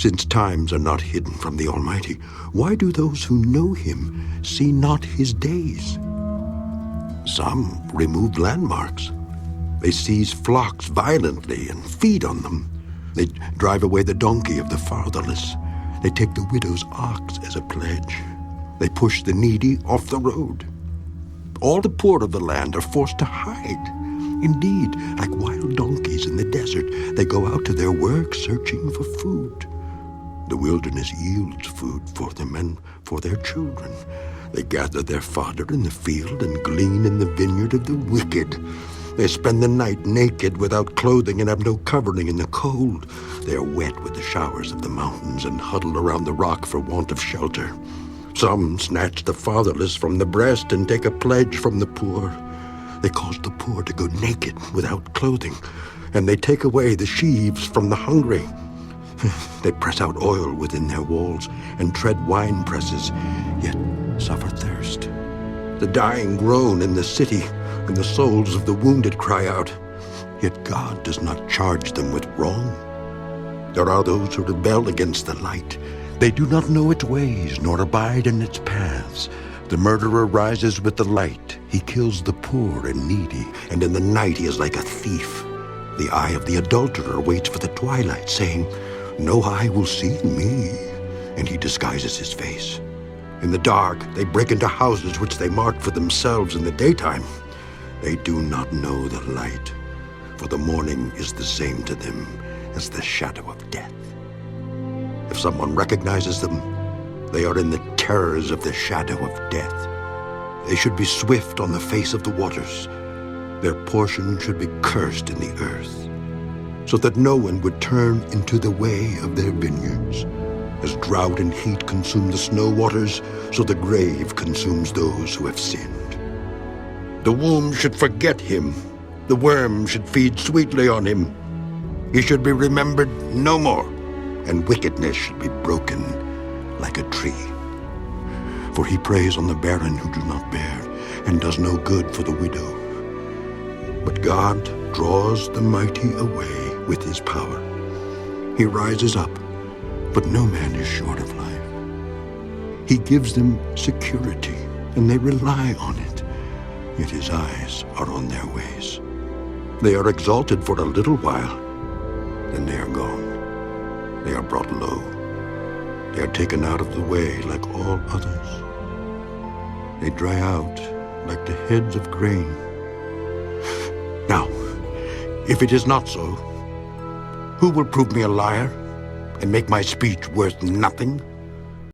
Since times are not hidden from the Almighty, why do those who know him see not his days? Some remove landmarks. They seize flocks violently and feed on them. They drive away the donkey of the fatherless. They take the widow's ox as a pledge. They push the needy off the road. All the poor of the land are forced to hide. Indeed, like wild donkeys in the desert, they go out to their work searching for food. The wilderness yields food for them and for their children. They gather their fodder in the field and glean in the vineyard of the wicked. They spend the night naked without clothing and have no covering in the cold. They are wet with the showers of the mountains and huddle around the rock for want of shelter. Some snatch the fatherless from the breast and take a pledge from the poor. They cause the poor to go naked without clothing, and they take away the sheaves from the hungry. They press out oil within their walls and tread wine presses, yet suffer thirst. The dying groan in the city, and the souls of the wounded cry out, yet God does not charge them with wrong. There are those who rebel against the light. They do not know its ways, nor abide in its paths. The murderer rises with the light. He kills the poor and needy, and in the night he is like a thief. The eye of the adulterer waits for the twilight, saying, no eye will see me, and he disguises his face. In the dark, they break into houses which they mark for themselves in the daytime. They do not know the light, for the morning is the same to them as the shadow of death. If someone recognizes them, they are in the terrors of the shadow of death. They should be swift on the face of the waters. Their portion should be cursed in the earth, so that no one would turn into the way of their vineyards. As drought and heat consume the snow waters, so the grave consumes those who have sinned. The womb should forget him. The worm should feed sweetly on him. He should be remembered no more, and wickedness should be broken like a tree. For he preys on the barren who do not bear, and does no good for the widow. But God draws the mighty away with his power. He rises up, but no man is short of life. He gives them security, and they rely on it, yet his eyes are on their ways. They are exalted for a little while, then they are gone. They are brought low. They are taken out of the way like all others. They dry out like the heads of grain. Now, if it is not so, who will prove me a liar and make my speech worth nothing?